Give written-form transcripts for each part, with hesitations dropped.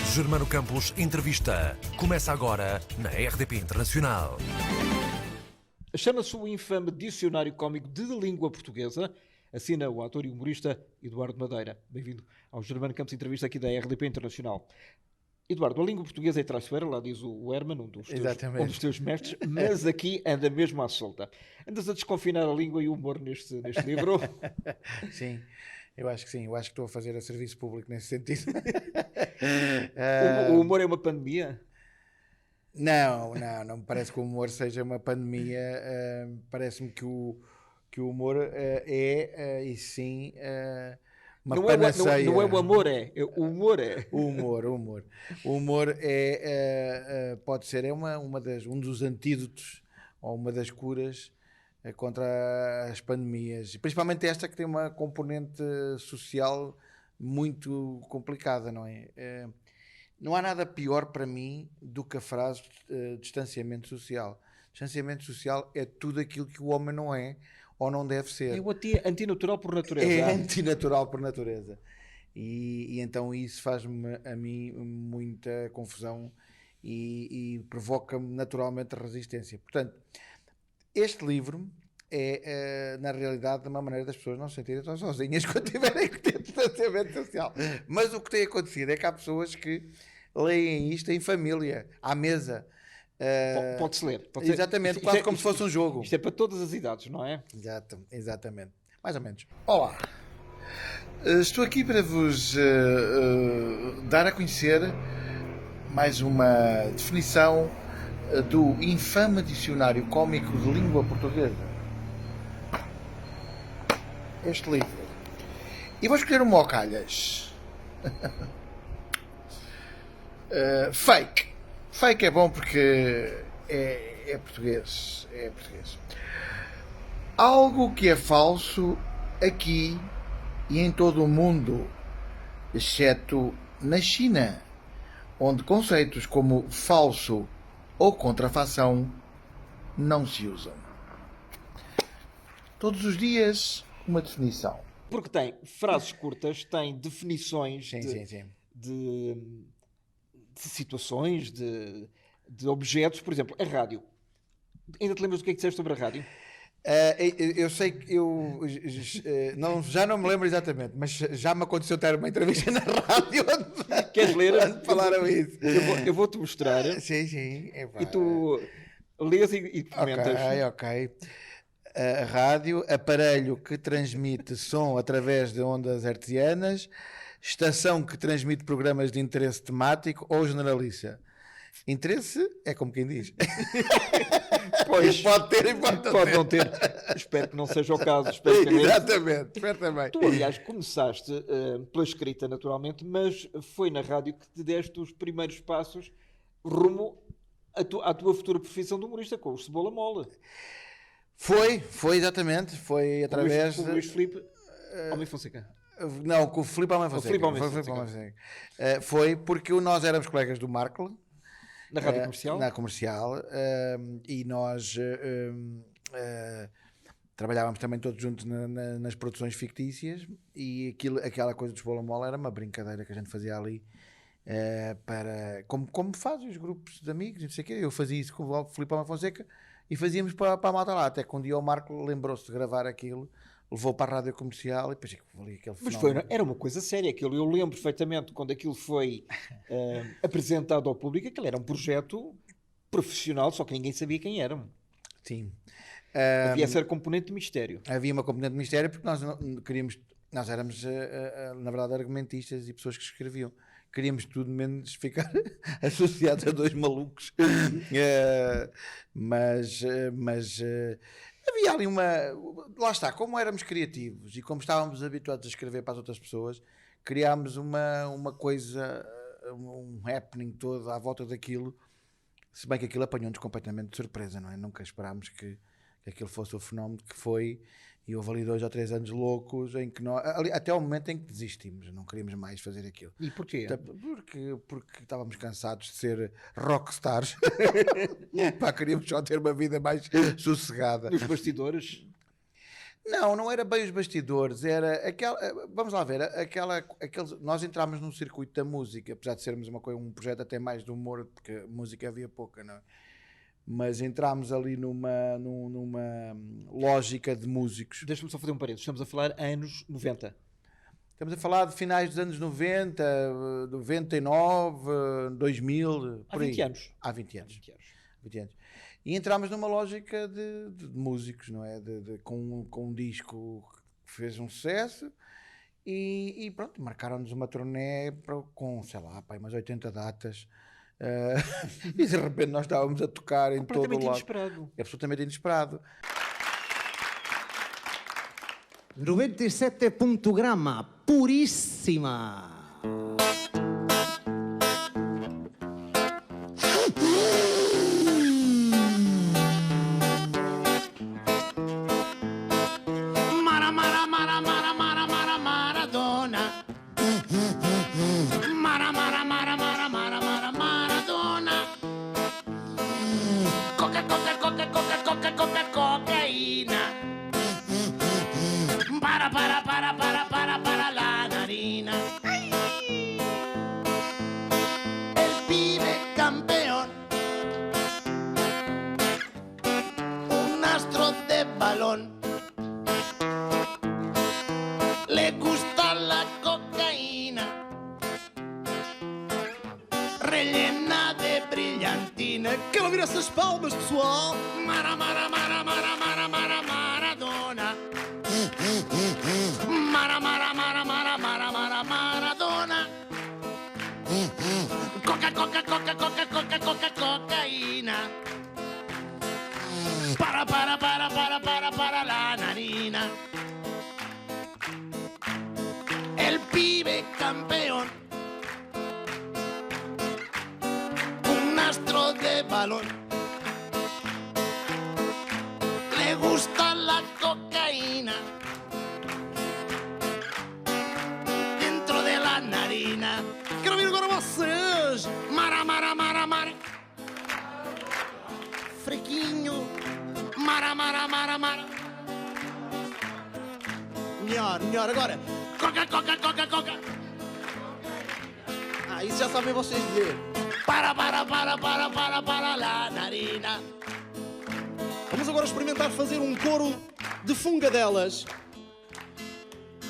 Germano Campos Entrevista. Começa agora na RDP Internacional. Chama-se o infame Dicionário Cómico de Língua Portuguesa. Assina o ator e humorista Eduardo Madeira. Bem-vindo ao Germano Campos Entrevista aqui da RDP Internacional. Eduardo, a língua portuguesa é traiçoeira, lá diz o Herman, um dos teus mestres, mas aqui anda mesmo à solta. Andas a desconfinar a língua e o humor neste livro? Sim, eu acho que sim. Eu acho que estou a fazer a serviço público nesse sentido. O humor é uma pandemia? Não me parece que o humor seja uma pandemia. Parece-me que o humor e sim, uma panaceia. Não é o amor, o humor é. O humor pode ser um dos antídotos ou uma das curas contra as pandemias, principalmente esta que tem uma componente social muito complicada, não é? Não há nada pior para mim do que a frase distanciamento social. Distanciamento social é tudo aquilo que o homem não é ou não deve ser. É o antinatural por natureza. É antinatural por natureza. E então isso faz-me a mim muita confusão e provoca-me naturalmente resistência. Portanto, este livro é, na realidade, uma maneira das pessoas não se sentirem tão sozinhas quando tiverem que ter distanciamento social. Mas o que tem acontecido é que há pessoas que leem isto em família, à mesa. Pode-se ler. Exatamente, quase como se fosse um jogo. Isto é para todas as idades, não é? Exatamente. Mais ou menos. Olá. Estou aqui para vos dar a conhecer mais uma definição do infame Dicionário Cómico de Língua Portuguesa. Este livro. E vou escolher um ao calhas. Fake. Fake é bom porque é português. É português. Algo que é falso aqui e em todo o mundo, exceto na China, onde conceitos como falso ou contrafação não se usam. Todos os dias, uma definição. Porque tem frases curtas, tem definições Sim. de situações, de objetos. Por exemplo, a rádio. Ainda te lembras do que é que disseste sobre a rádio? Eu sei que já não me lembro exatamente, mas já me aconteceu ter uma entrevista na rádio Queres ler? onde falaram isso. Eu vou-te mostrar. Sim. E tu lês e comentas. Ok. A rádio, aparelho que transmite som através de ondas hertzianas, estação que transmite programas de interesse temático ou generalista. Interesse é como quem diz. Pois, pode ter e pode não ter. Espero que não seja o caso. Exatamente, espero também. Tu, aliás, começaste pela escrita, naturalmente, mas foi na rádio que te deste os primeiros passos rumo à tua futura profissão de humorista, com o Cebola Mola. Foi exatamente. Foi através com o Luís Filipe Homem Fonseca. Não, com o Filipe Homem Fonseca. Foi porque nós éramos colegas do Marco. Na rádio comercial? Na comercial. E nós trabalhávamos também todos juntos nas produções fictícias. E aquela coisa do Cebola Mola era uma brincadeira que a gente fazia ali. Como fazem os grupos de amigos, não sei o quê. Eu fazia isso com o Filipe Homem Fonseca e fazíamos para a malta lá. Até que um dia o Marco lembrou-se de gravar aquilo, levou para a rádio comercial e depois ali aquele fenómeno. Mas era uma coisa séria aquilo. Eu lembro perfeitamente quando aquilo foi apresentado ao público, aquilo era um projeto profissional, só que ninguém sabia quem eram. Sim. Havia essa componente de mistério. Havia uma componente de mistério porque nós éramos, na verdade, argumentistas e pessoas que escreviam. Queríamos tudo menos ficar associados a dois malucos. Mas havia ali lá está, como éramos criativos e como estávamos habituados a escrever para as outras pessoas, criámos uma coisa, um happening todo à volta daquilo, se bem que aquilo apanhou-nos completamente de surpresa, não é? Nunca esperámos que aquilo fosse o fenómeno que foi, e houve ali 2 ou 3 anos loucos em que nós, até ao momento em que desistimos, não queríamos mais fazer aquilo. E porquê? Porque estávamos cansados de ser rockstars. Queríamos só ter uma vida mais sossegada. Nos bastidores? Não era bem os bastidores, era aquela. Vamos lá ver, nós entramos num circuito da música, apesar de sermos um projeto até mais de humor, porque música havia pouca, não é? Mas entramos ali numa lógica de músicos. Deixa-me só fazer um parênteses. Estamos a falar anos 90. Estamos a falar de finais dos anos 90, 99, 2000, Há por aí. 20 anos. Há 20 anos. 20 anos. E entramos numa lógica de músicos, não é? Com um disco que fez um sucesso e pronto, marcaram-nos uma turnê com, sei lá, pá, umas 80 datas. E de repente nós estávamos a tocar em todo o lado. Inesperado. Absolutamente inesperado. 97 puntugrama, puríssima. Maradona. Maradona. Cocaína. Para la narina. El pibe campeón. Un astro de balón. Le gusta la cocaína. Rellena de brillantina. Quero ouvir essas palmas, pessoal. Maradona. Maradona. Cocaína. Para la narina. El pibe campeón. Un astro de balón. Le gusta la cocaína. Dentro de la narina. Quero ouvir agora vocês. Mara. Frequinho. Mara. Melhor agora. Coca. Isso já sabem vocês dizer. Para la narina. Vamos agora experimentar fazer um coro de fungadelas.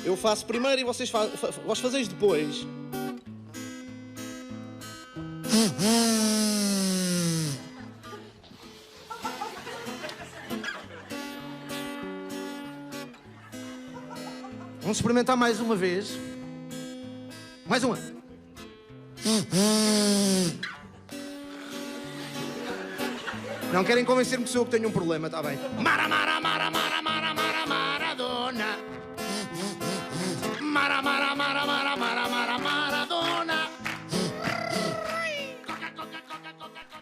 Eu faço primeiro e vós fazeis depois. Vamos experimentar mais uma vez. Mais uma. Não querem convencer-me que sou eu que tenho um problema, está bem? Maradona. Maradona.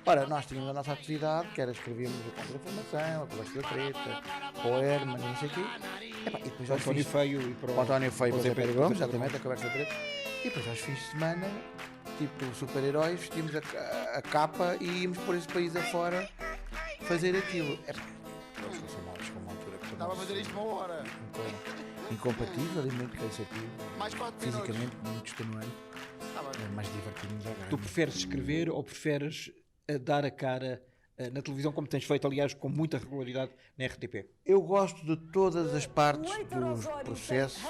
Ora, nós tínhamos a nossa atividade, que era escrevíamos o Contra-Informação, a Palestra Treta, o Herman, não sei o quê. E depois aos António fins... Feio e para o António Feio para o Zé Pedro Gomes, Pedro exatamente, a Conversa Treta. E depois aos fins de semana, tipo super-heróis, vestíamos a capa e íamos por esse país afora fazer aquilo. Nós consumámos com uma altura que Estava a fazer isto uma hora. incompatível e muito cansativo. Mais 4 Fisicamente, muito extenuante. Tá bem. É mais divertido-nos a Tu preferes escrever ou preferes dar a cara na televisão, como tens feito, aliás, com muita regularidade na RTP? Eu gosto de todas as partes do processo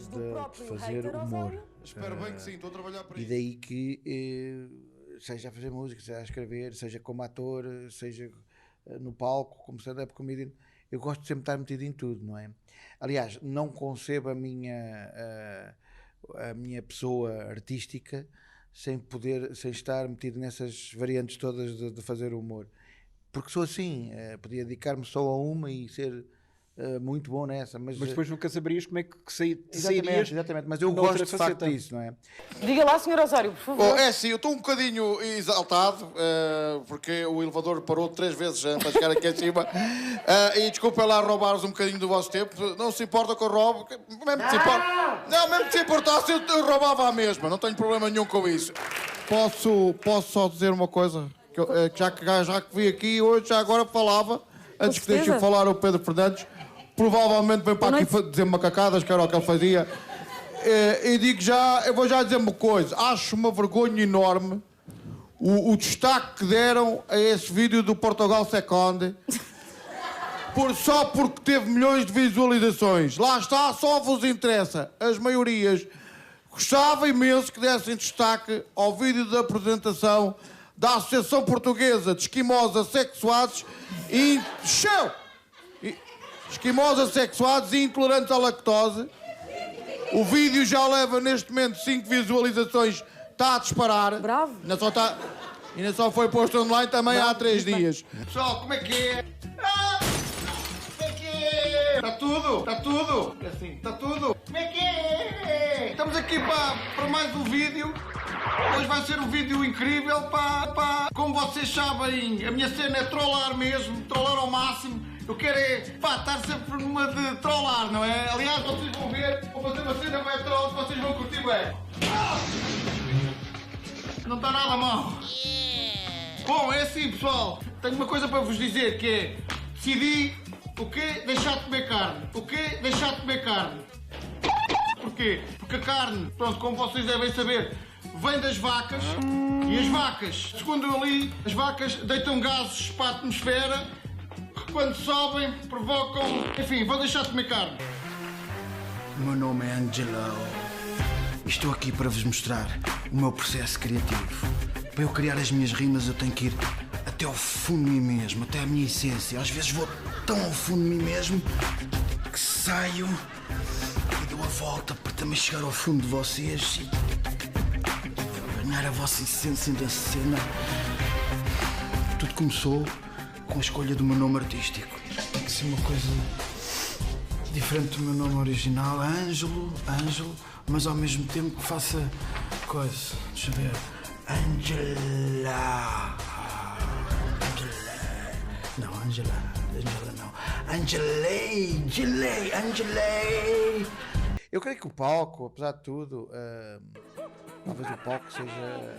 de fazer humor. Espero bem que sim, estou a trabalhar para E isso. daí que, seja a fazer música, seja a escrever, seja como ator, seja no palco, como stand-up comedian, eu gosto de sempre estar metido em tudo, não é? Aliás, não concebo a minha pessoa artística sem estar metido nessas variantes todas de fazer humor. Porque sou assim, podia dedicar-me só a uma e ser muito bom nessa. Mas depois nunca saberias como é que sairias. Exatamente, mas eu na gosto outra de facto faceta. disso, não é? Diga lá, Sr. Osório, por favor. É sim, eu estou um bocadinho exaltado, porque o elevador parou 3 vezes antes de chegar aqui acima. E desculpem lá roubar-vos um bocadinho do vosso tempo. Não se importa que eu roubo. Mesmo que se importa. Não, mesmo que se importasse, eu roubava a mesma. Não tenho problema nenhum com isso. Posso só dizer uma coisa? Já que vi aqui hoje, já agora falava, antes que deixe certeza. falar o Pedro Fernandes, provavelmente vem para aqui dizer macacadas, que era o que ele fazia. E digo já, eu vou já dizer uma coisa, acho uma vergonha enorme o destaque que deram a esse vídeo do Portugal Second, só porque teve milhões de visualizações. Lá está, só vos interessa. As maiorias gostava imenso que dessem destaque ao vídeo da apresentação da Associação Portuguesa de Esquimós Assexuados Esquimós Assexuados e Intolerantes à Lactose. O vídeo já leva neste momento 5 visualizações, está a disparar. Bravo. Ainda só foi posto online também há 3 dias. Pessoal, como é que é? Como é que é? Está tudo? Está tudo? É assim, está tudo? Como é que é? Estamos aqui para mais um vídeo. Hoje vai ser um vídeo incrível para... Como vocês sabem, a minha cena é trollar mesmo, trollar ao máximo. Eu quero estar sempre numa de trollar, não é? Aliás, vocês vão ver, vou fazer uma cena bem troll que vocês vão curtir bem. Não está nada mal. Bom, é assim, pessoal. Tenho uma coisa para vos dizer, que é... Decidi o quê? Deixar de comer carne. O quê? Deixar de comer carne. Porquê? Porque a carne, pronto, como vocês devem saber, vem das vacas. E as vacas, segundo eu li, as vacas deitam gases para a atmosfera que quando sobem provocam... Enfim, vou deixar de comer carne. O meu nome é Angelo. Estou aqui para vos mostrar o meu processo criativo. Para eu criar as minhas rimas eu tenho que ir até ao fundo de mim mesmo, até à minha essência. Às vezes vou tão ao fundo de mim mesmo que saio e dou a volta para também chegar ao fundo de vocês e ganhar a vossa essência da cena. Tudo começou com a escolha do meu nome artístico. Tem que ser uma coisa diferente do meu nome original, Ângelo, mas ao mesmo tempo que faça coisa. Deixa eu ver. Angela. Não, Angela não. Angelei. Eu creio que o palco, apesar de tudo, talvez o palco seja...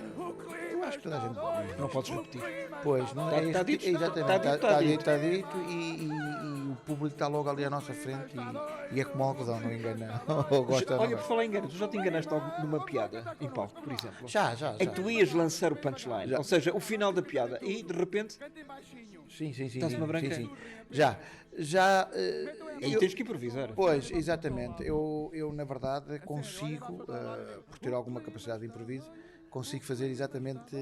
Eu acho que toda a gente... Não podes repetir. Pois, não é? Está dito. Exatamente, Está dito. está dito e o público está logo ali à nossa frente e é como algodão, não engana. Ou gosta, Olha, não por falar em engano, tu já te enganaste numa piada em palco, por exemplo? Já. Em que tu ias lançar o punchline, ou seja, o final da piada, e de repente Sim. Estás uma branca? Sim. Já. aí tens que improvisar. Pois, exatamente. Eu na verdade consigo, por ter alguma capacidade de improviso, consigo fazer exatamente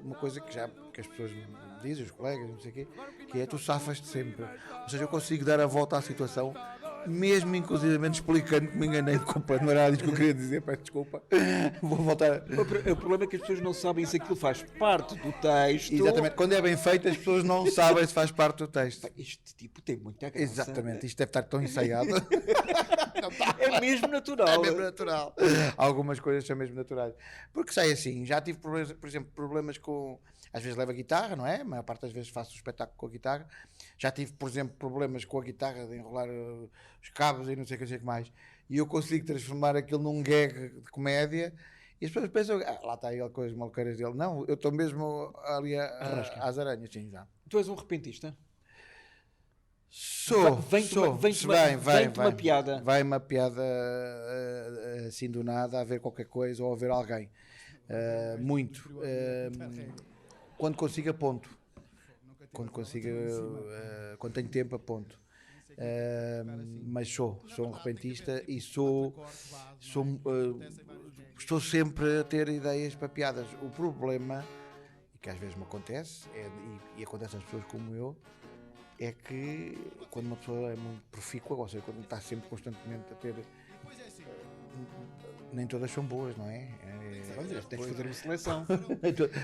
uma coisa que as pessoas me dizem, os colegas, não sei o quê, que é tu safas-te sempre. Ou seja, eu consigo dar a volta à situação, mesmo inclusivamente explicando que me enganei de completo. Não era nada disso que eu queria dizer, peço desculpa. Vou voltar. O problema é que as pessoas não sabem se aquilo faz parte do texto. Exatamente. Quando é bem feito, as pessoas não sabem se faz parte do texto. Este tipo tem muita graça. Exatamente. Isto deve estar tão ensaiado. É mesmo natural. É mesmo natural. Algumas coisas são mesmo naturais. Porque sai assim, já tive problemas, por exemplo, problemas com... Às vezes levo a guitarra, não é? A maior parte das vezes faço o espetáculo com a guitarra. Já tive, por exemplo, problemas com a guitarra de enrolar os cabos e não sei o que mais. E eu consigo transformar aquilo num gag de comédia. E as pessoas pensam, lá está ele com as maluqueiras dele. Não, eu estou mesmo ali às aranhas, sim, já. Tu és um repentista? Sou. Vem-te uma piada. Vai uma piada assim do nada, a ver qualquer coisa ou a ver alguém. Muito. Quando consigo, aponto. Quando tenho tempo, aponto. Mas sou um repentista e estou sempre a ter ideias para piadas. O problema, e que às vezes me acontece, e acontece às pessoas como eu, é que quando uma pessoa é muito profícua, ou seja, quando está sempre constantemente a ter... nem todas são boas, não é? Tens de fazer uma seleção.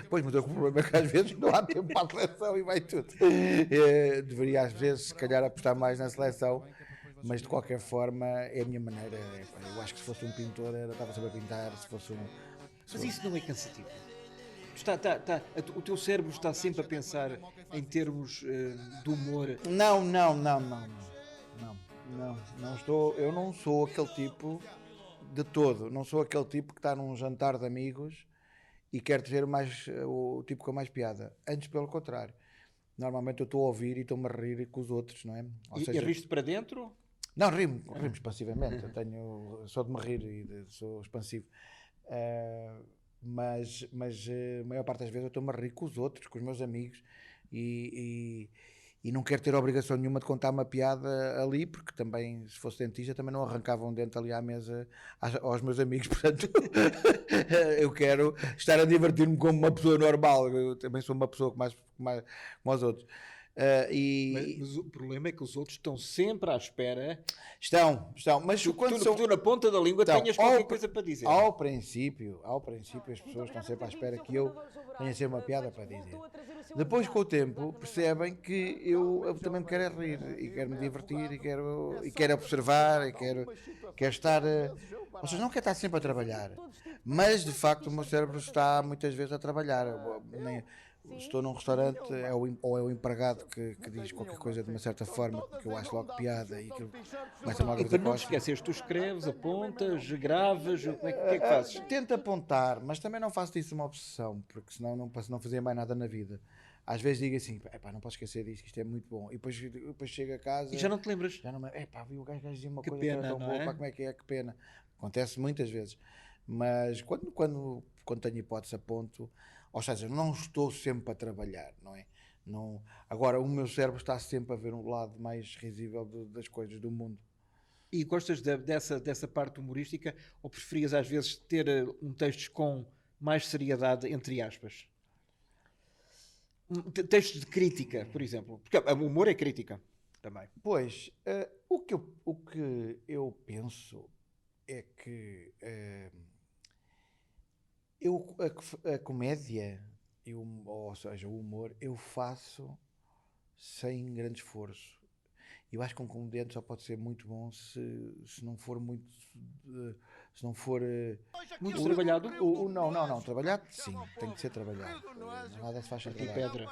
Pois, mas o problema é que às vezes não há tempo para a seleção e vai tudo. Deveria às vezes, se calhar, apostar mais na seleção, mas de qualquer forma é a minha maneira. Eu acho que se fosse um pintor, estava sempre a pintar, se fosse um... Mas isso não é cansativo? O teu cérebro está sempre a pensar em termos de humor. Não estou. Eu não sou aquele tipo de todo. Não sou aquele tipo que está num jantar de amigos e quer ter o tipo com mais piada. Antes, pelo contrário. Normalmente eu estou a ouvir e estou-me a rir com os outros, não é? E riste para dentro? Não, rimo expansivamente. Sou de me rir e sou expansivo. Mas a maior parte das vezes eu estou-me a rir com os outros, com os meus amigos, e não quero ter obrigação nenhuma de contar uma piada ali, porque também, se fosse dentista, também não arrancava um dente ali à mesa aos meus amigos. Portanto, eu quero estar a divertir-me como uma pessoa normal. Eu também sou uma pessoa como os outros. Mas o problema é que os outros estão sempre à espera. Estão, mas quando Tu na ponta da língua Então, tenhas qualquer coisa para dizer. Ao princípio, as pessoas estão sempre à espera que eu tenha sempre uma piada para dizer. Depois, com o tempo, percebem que eu também me quero rir e quero me divertir e quero observar e quero estar. Ou seja, não quero estar sempre a trabalhar, mas de facto o meu cérebro está muitas vezes a trabalhar. Estou num restaurante, é o empregado que diz qualquer coisa de uma certa forma que eu acho logo piada e aquilo começa logo a E dizer para não te esqueceres, tu escreves, apontas, gravas, o que é que fazes? Tento apontar, mas também não faço disso uma obsessão, porque senão não fazia mais nada na vida. Às vezes digo assim, não posso esquecer disto, isto é muito bom. E depois chego a casa... E já não te lembras? Já não me... vi o gajo dizer uma Que coisa pena, tão não boa, é? como é que pena. Acontece muitas vezes. Mas quando tenho hipótese aponto, ou seja, não estou sempre a trabalhar, não é? Não... Agora, o meu cérebro está sempre a ver um lado mais risível das coisas do mundo. E gostas dessa parte humorística ou preferias às vezes ter um texto com mais seriedade, entre aspas? Textos de crítica, por exemplo. Porque o humor é crítica também. Pois, o que eu penso é que a comédia, ou seja, o humor, eu faço sem grande esforço. Eu acho que um comediante só pode ser muito bom se não for muito... Se não for... Muito trabalhado? Não. Trabalhado, sim. Tem que ser trabalhado. Nada se faz sem trabalho.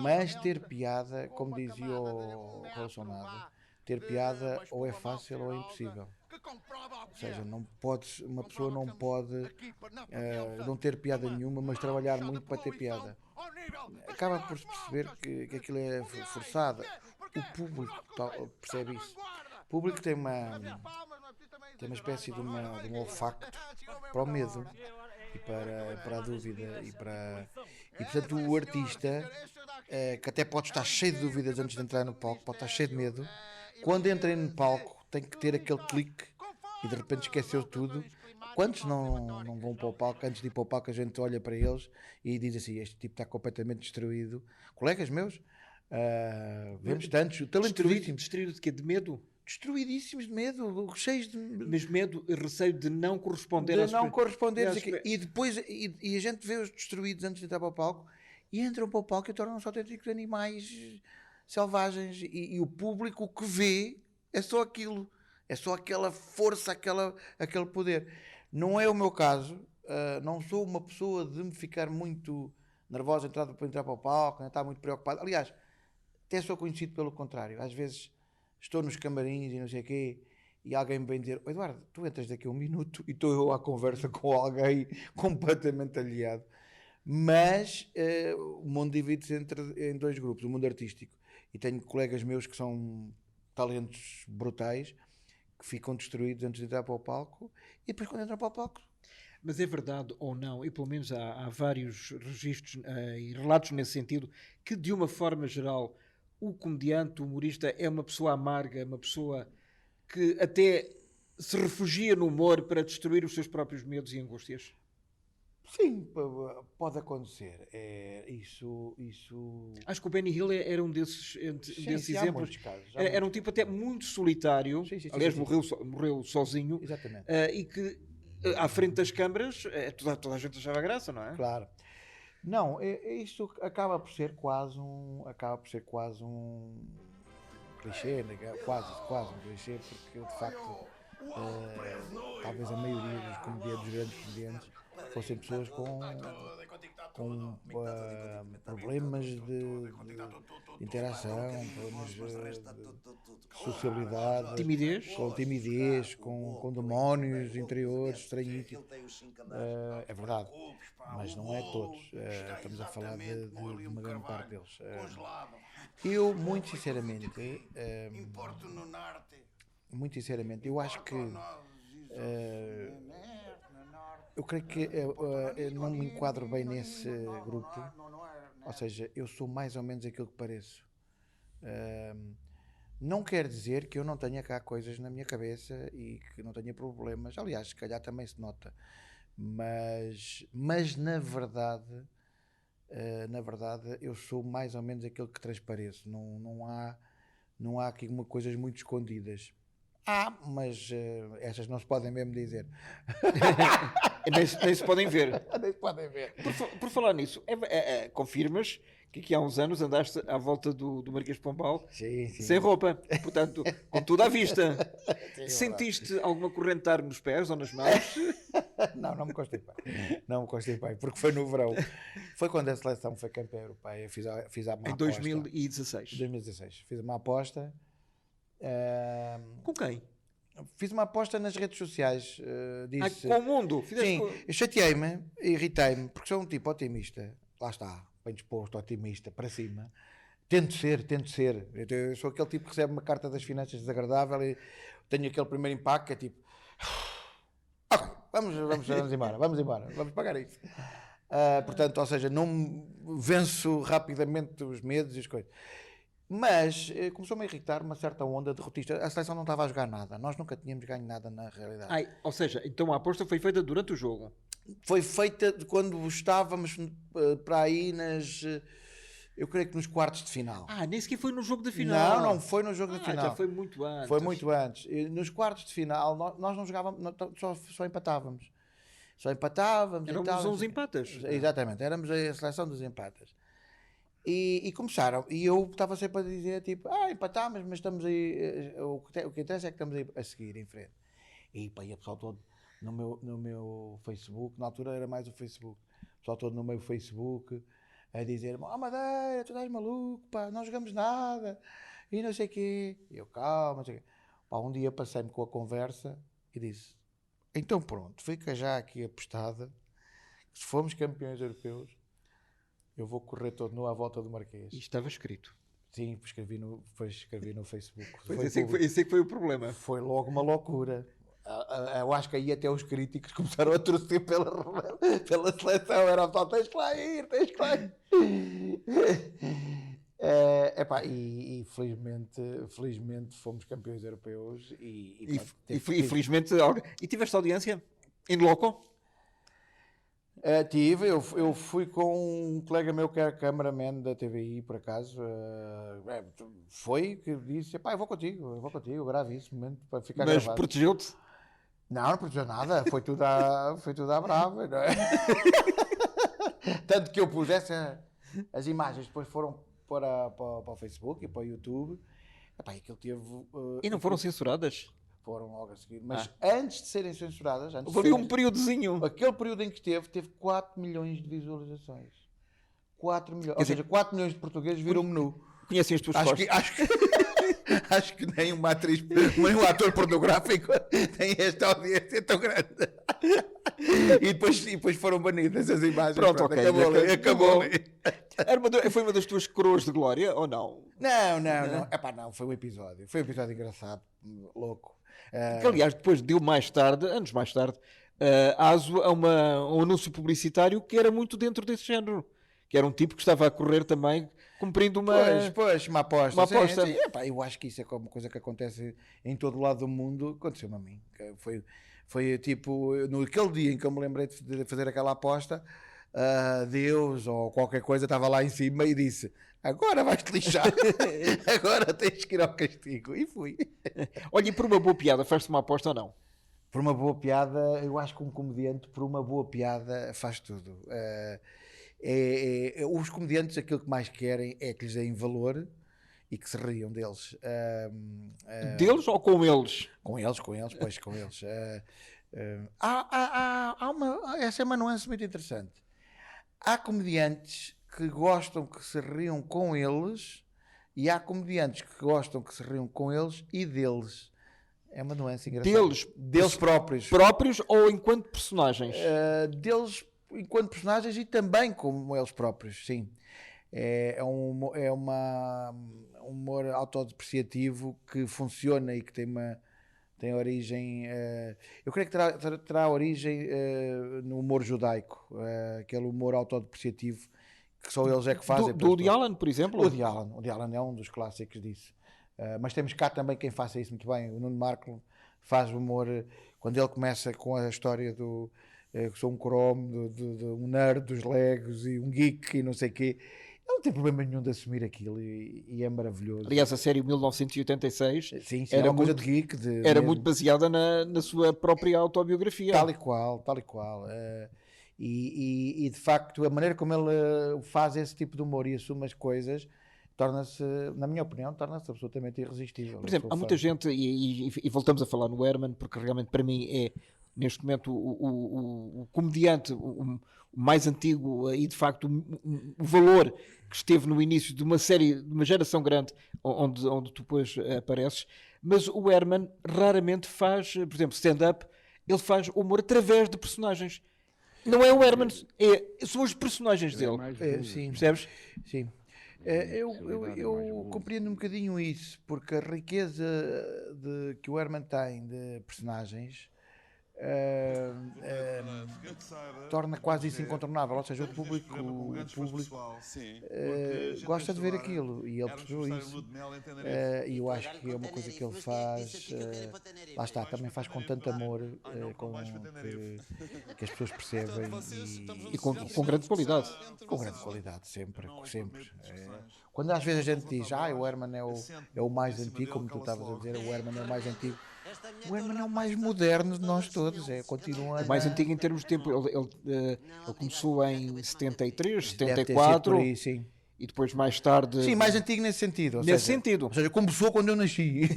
Mas ter piada, como dizia o relacionado, ter piada ou é fácil ou é impossível. Ou seja, uma pessoa não pode não ter piada nenhuma, mas trabalhar muito para ter piada. Acaba por se perceber que aquilo é forçado. O público percebe isso. O público tem uma espécie de um olfacto para o medo e para a dúvida e portanto o artista que até pode estar cheio de dúvidas antes de entrar no palco, pode estar cheio de medo, quando entra no palco tem que ter aquele clique e de repente esqueceu tudo. Quantos não vão para o palco? Antes de ir para o palco a gente olha para eles e diz assim, este tipo está completamente destruído. Colegas meus, vemos tantos, talentosíssimos. Destruído de quê? De medo? Destruidíssimos de medo, cheios de... Mas medo e receio de não corresponder E depois a gente vê os destruídos antes de entrar para o palco e entram para o palco e tornam-se autênticos animais selvagens e o público que vê é só aquilo, é só aquela força, aquele poder. Não é o meu caso, não sou uma pessoa de me ficar muito nervosa para entrar para o palco, não estar muito preocupado. Aliás, até sou conhecido pelo contrário. Às vezes estou nos camarins e não sei o quê e alguém me vem dizer, Eduardo, tu entras daqui a um minuto e estou eu à conversa com alguém completamente aliado. Mas o mundo divide-se em dois grupos, o mundo artístico. E tenho colegas meus que são talentos brutais, que ficam destruídos antes de entrar para o palco e depois quando entram para o palco. Mas é verdade ou não, e pelo menos há vários registros e relatos nesse sentido, que de uma forma geral o comediante, o humorista é uma pessoa amarga, uma pessoa que até se refugia no humor para destruir os seus próprios medos e angústias? Sim, pode acontecer. Isso... Acho que o Benny Hill era um desses exemplos. Era um tipo até muito solitário. Sim, aliás, morreu sozinho. Exatamente. E que à frente das câmaras toda a gente achava graça, não é? Claro. Não, isso acaba por ser quase um clichê, quase um clichê, porque de facto talvez a maioria dos grandes comediantes fossem pessoas com problemas de interação, problemas de sociabilidade, timidez, com demónios interiores, estranhos. É verdade, mas não é todos. Estamos a falar de uma grande parte deles. Eu, muito sinceramente, muito sinceramente, eu acho que eu creio que eu não me enquadro bem nesse grupo, ou seja, eu sou mais ou menos aquilo que pareço. Não quer dizer que eu não tenha cá coisas na minha cabeça e que não tenha problemas, aliás, se calhar também se nota, mas na verdade eu sou mais ou menos aquilo que transpareço, não há aqui coisas muito escondidas. Mas essas não se podem mesmo dizer. Nem se podem ver. Nem se podem ver. Por falar nisso, confirmas que aqui há uns anos andaste à volta do Marquês de Pombal Sim. sem roupa, portanto, com tudo à vista. Sim, Sentiste alguma corrente de ar nos pés ou nas mãos? Não me constipei, porque foi no verão. Foi quando a seleção foi campeã europeia. Fiz uma Em aposta. 2016. 2016. Fiz uma aposta. Com quem? Fiz uma aposta nas redes sociais. Disse, com o mundo? Sim, eu chateei-me, irritei-me, porque sou um tipo otimista. Lá está, bem disposto, otimista, para cima. Tento ser. Eu sou aquele tipo que recebe uma carta das finanças desagradável e tenho aquele primeiro impacto que é tipo... Ok, vamos embora, vamos pagar isso. Portanto, ou seja, não venço rapidamente os medos e as coisas. Mas começou-me a irritar uma certa onda derrotista. A seleção não estava a jogar nada. Nós nunca tínhamos ganho nada na realidade. Ou seja, então a aposta foi feita durante o jogo. Foi feita quando estávamos para aí eu creio que nos quartos de final. Nem sequer foi no jogo da final. Não foi no jogo da final. Já foi muito antes. Foi muito antes. E nos quartos de final nós não jogávamos, só empatávamos. Éramos uns empatas. Exatamente, éramos a seleção dos empatas. E começaram, e eu estava sempre a dizer tipo, empatámos, mas estamos aí, o que interessa é que estamos aí a seguir em frente. E pá, ia o pessoal todo no meu Facebook, na altura era mais o Facebook, o pessoal todo no meu Facebook a dizer, Madeira, tu estás maluco, pá, não jogamos nada, e não sei o quê. E eu, calma, não sei o quê. Pá, um dia passei-me com a conversa e disse, então pronto, fica já aqui apostada, que se formos campeões europeus, eu vou correr todo nu à volta do Marquês. E estava escrito. Sim, escrevi no Facebook. Esse é que foi o problema. Foi logo uma loucura. Eu acho que aí até os críticos começaram a torcer pela seleção. Era só, tens que lá ir. E felizmente fomos campeões europeus. E felizmente... E tiveste audiência? In loco? Tive, eu fui com um colega meu que era cameraman da TVI, por acaso, foi que disse, eu vou contigo, grave isso, momento, para ficar gravado. Mas protegeu-te? Não protegeu nada, foi tudo à brava, não é? Tanto que eu pus as imagens, depois foram para o Facebook e para o YouTube, aquilo teve... E não foram censuradas? Foram logo a seguir, mas antes de serem censuradas, houve um períodozinho. Aquele período em que teve 4 milhões de visualizações. 4 milhões. Ou seja, 4 milhões de portugueses viram-me nu. Conhecem as tuas costas? Acho que nem uma atriz, nem um ator pornográfico tem esta audiência tão grande. E depois foram banidas as imagens. Pronto, ok. Acabou ali. Foi uma das tuas coroas de glória, ou não? Não. Não, foi um episódio. Foi um episódio engraçado, louco. Que, aliás, depois deu anos mais tarde, aso a um anúncio publicitário que era muito dentro desse género. Que era um tipo que estava a correr também, cumprindo uma aposta. Uma aposta. Sim. Eu acho que isso é uma coisa que acontece em todo o lado do mundo. Aconteceu-me a mim. Foi tipo, naquele dia em que eu me lembrei de fazer aquela aposta, Deus ou qualquer coisa estava lá em cima e disse: agora vais-te lixar, agora tens que ir ao castigo. E fui. Olha, e por uma boa piada faz-te uma aposta ou não? Por uma boa piada, eu acho que um comediante, por uma boa piada, faz tudo. Os comediantes, aquilo que mais querem é que lhes deem valor e que se riam deles. Deles ou com eles? Com eles. Essa é uma nuance muito interessante. Há comediantes que gostam que se riam com eles e há comediantes que gostam que se riam com eles e deles. É uma nuance engraçada. Deles próprios. Próprios ou enquanto personagens? Deles enquanto personagens e também como eles próprios, sim. É um humor autodepreciativo que funciona e que tem tem origem, eu creio que terá origem no humor judaico, aquele humor autodepreciativo que só eles é que fazem. Do Woody Allen, por exemplo? O Woody Allen é um dos clássicos disso. Mas temos cá também quem faça isso muito bem. O Nuno Marco faz humor, quando ele começa com a história do que sou um cromo, um nerd dos Legos e um geek e não sei o quê. Ele não tem problema nenhum de assumir aquilo e é maravilhoso. Aliás, a série 1986 sim, era uma coisa muito, de geek. Era muito baseada na sua própria autobiografia. Tal e qual. E de facto, a maneira como ele faz esse tipo de humor e assume as coisas torna-se, na minha opinião, torna-se absolutamente irresistível. Por exemplo, há muita gente, e voltamos a falar no Herman, porque realmente para mim é, neste momento, o comediante o mais antigo e de facto o valor que esteve no início de uma série, de uma geração grande onde tu depois apareces, mas o Herman raramente faz, por exemplo, stand-up, ele faz humor através de personagens. Não é o Herman, são os personagens dele. Sim. Percebes? Sim. Eu compreendo um bocadinho isso, porque a riqueza que o Herman tem de personagens torna quase isso incontornável, ou seja, o público gosta de ver aquilo e ele percebeu isso, e eu acho que é uma coisa que ele faz, lá está, também faz com tanto amor, que as pessoas percebem e com grande qualidade. Com grande qualidade, sempre. Quando às vezes a gente diz, o Herman é o mais antigo, como tu estavas a dizer, o Herman é o mais antigo. O Herman é o mais moderno de nós todos, continua o mais antigo em termos de tempo. Ele começou em 73, 74 aí, sim. E depois mais tarde... Sim, mais antigo nesse sentido. Ou seja, começou quando eu nasci.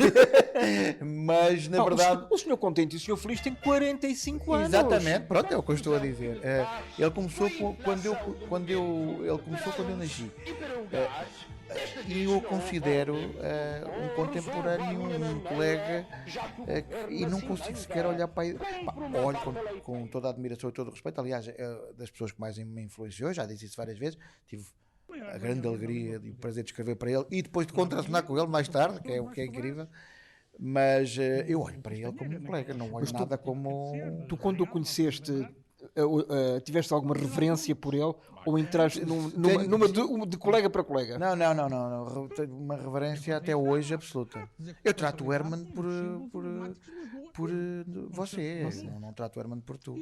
Mas na verdade... O senhor contente e o senhor feliz tem 45 anos. Exatamente, pronto, é o que eu estou a dizer. Ele começou quando eu nasci. E eu considero um contemporâneo, um colega, e não consigo sequer olhar para ele. Olho com toda a admiração e todo o respeito. Aliás, das pessoas que mais me influenciou, já disse isso várias vezes, tive a grande alegria e o prazer de escrever para ele e depois de contracenar com ele mais tarde, que é incrível. Mas eu olho para ele como um colega, não olho nada como... Tu, quando o conheceste, tiveste alguma reverência por ele ou entraste numa de colega para colega? Não. Tenho uma reverência até hoje absoluta. Eu trato o Herman por você, não trato o Herman por tu.